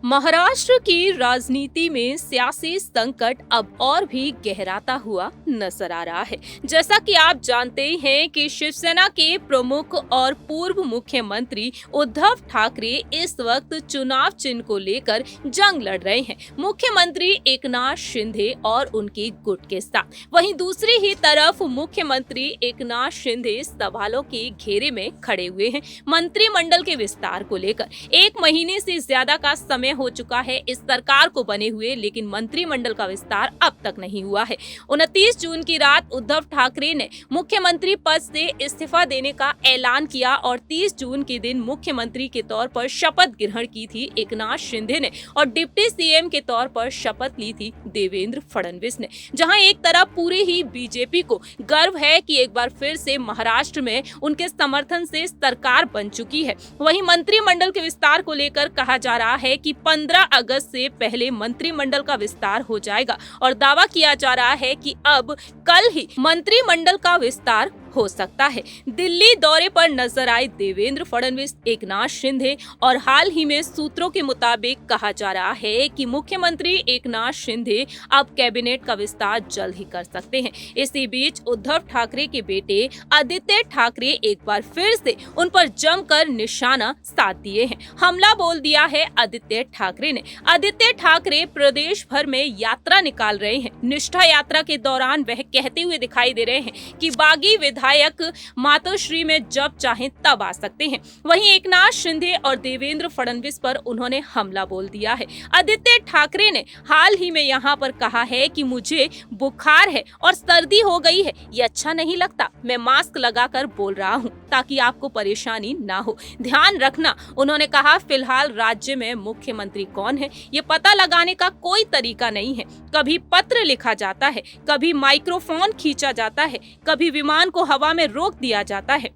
महाराष्ट्र की राजनीति में सियासी संकट अब और भी गहराता हुआ नजर आ रहा है। जैसा कि आप जानते ही हैं कि शिवसेना के प्रमुख और पूर्व मुख्यमंत्री उद्धव ठाकरे इस वक्त चुनाव चिन्ह को लेकर जंग लड़ रहे हैं, मुख्यमंत्री एकनाथ शिंदे और उनके गुट के साथ। वहीं दूसरी ही तरफ मुख्यमंत्री एकनाथ शिंदे सवालों के घेरे में खड़े हुए हैं मंत्रिमंडल के विस्तार को लेकर। 1 महीने से ज्यादा का समय हो चुका है इस सरकार को बने हुए, लेकिन मंत्रिमंडल का विस्तार अब तक नहीं हुआ है। 29 जून की रात उद्धव ठाकरे ने मुख्यमंत्री पद से इस्तीफा देने का ऐलान किया और 30 जून के दिन मुख्यमंत्री के तौर पर शपथ ग्रहण की थी एकनाथ शिंदे ने और डिप्टी सीएम के तौर पर शपथ ली थी देवेंद्र फडणवीस ने। जहां एक तरफ पूरी ही बीजेपी को गर्व है कि एक बार फिर से महाराष्ट्र में उनके समर्थन से सरकार बन चुकी है, वहीं मंत्रिमंडल के विस्तार को लेकर कहा जा रहा है कि 15 अगस्त से पहले मंत्रिमंडल का विस्तार हो जाएगा और दावा किया जा रहा है कि अब कल ही मंत्रिमंडल का विस्तार हो सकता है। दिल्ली दौरे पर नजर आए देवेंद्र फडणवीस, एकनाथ शिंदे और हाल ही में सूत्रों के मुताबिक कहा जा रहा है कि मुख्यमंत्री एकनाथ शिंदे अब कैबिनेट का विस्तार जल्द ही कर सकते हैं। इसी बीच उद्धव ठाकरे के बेटे आदित्य ठाकरे एक बार फिर से उन पर जमकर निशाना साध दिए हैं। हमला बोल दिया है आदित्य ठाकरे ने। आदित्य ठाकरे प्रदेश भर में यात्रा निकाल रहे हैं। निष्ठा यात्रा के दौरान वह कहते हुए दिखाई दे रहे हैं कि बागी विधायक मातोश्री में जब चाहें तब आ सकते हैं। वहीं एकनाथ शिंदे और देवेंद्र फडणवीस पर उन्होंने हमला बोल दिया है। आदित्य ठाकरे ने हाल ही में यहां पर कहा है कि मुझे बुखार है और सर्दी हो गई है, ये अच्छा नहीं लगता। मैं मास्क लगाकर बोल रहा हूं ताकि आपको परेशानी ना हो। ध्यान रखना, उन्होंने कहा, फिलहाल राज्य में मुख्यमंत्री कौन है ये पता लगाने का कोई तरीका नहीं है। कभी पत्र लिखा जाता है, कभी माइक्रोफोन खींचा जाता है, कभी विमान को हवा में रोक दिया जाता है।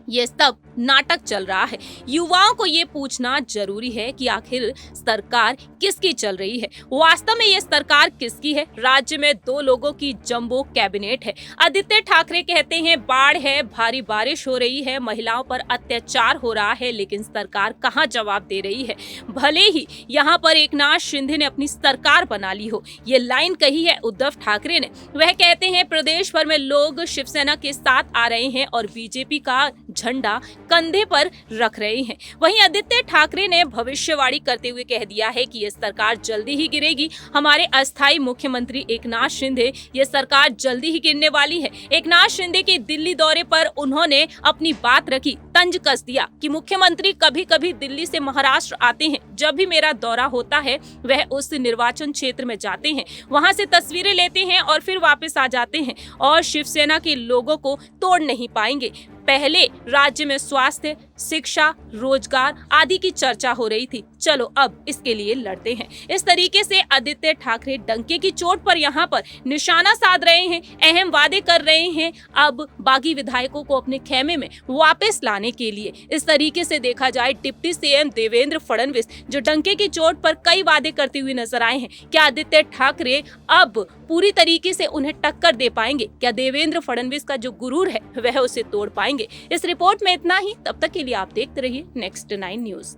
ये सब नाटक चल रहा है। युवाओं को ये पूछना जरूरी है कि आखिर सरकार किसकी चल रही है। वास्तव में ये सरकार किसकी है। राज्य में 2 लोगों की जंबो कैबिनेट है। आदित्य ठाकरे कहते हैं बाढ़ है, भारी बारिश हो रही है, महिलाओं पर अत्याचार हो रहा है, लेकिन सरकार कहाँ जवाब दे रही है। भले ही यहाँ पर एकनाथ शिंदे ने अपनी सरकार बना ली हो, ये लाइन कही है उद्धव ठाकरे ने। वह कहते हैं प्रदेश भर में लोग शिवसेना के साथ आ रहे हैं और बीजेपी का झंडा कंधे पर रख रहे हैं। वहीं आदित्य ठाकरे ने भविष्यवाणी करते हुए कह दिया है कि यह सरकार जल्दी ही गिरेगी। हमारे अस्थायी मुख्यमंत्री एकनाथ शिंदे, ये सरकार जल्दी ही गिरने वाली है। एकनाथ शिंदे के दिल्ली दौरे पर उन्होंने अपनी बात रखी, तंज कस दिया कि मुख्यमंत्री कभी कभी दिल्ली से महाराष्ट्र आते हैं। जब भी मेरा दौरा होता है वह उस निर्वाचन क्षेत्र में जाते हैं, वहां से तस्वीरें लेते हैं और फिर वापस आ जाते हैं और शिवसेना के लोगों को तोड़ नहीं पाएंगे। पहले राज्य में स्वास्थ्य, शिक्षा, रोजगार आदि की चर्चा हो रही थी, चलो अब इसके लिए लड़ते हैं। इस तरीके से आदित्य ठाकरे डंके की चोट पर यहाँ पर निशाना साध रहे हैं, अहम वादे कर रहे हैं अब बागी विधायकों को अपने खेमे में वापस लाने के लिए। इस तरीके से देखा जाए डिप्टी सीएम देवेंद्र फडणवीस जो डंके की चोट पर कई वादे करते हुए नजर आए हैं, क्या आदित्य ठाकरे अब पूरी तरीके से उन्हें टक्कर दे पाएंगे? क्या देवेंद्र फडणवीस का जो गुरूर है वह उसे तोड़ पाएंगे? इस रिपोर्ट में इतना ही। तब तक के लिए आप देखते रहिए नेक्स्ट 9 न्यूज।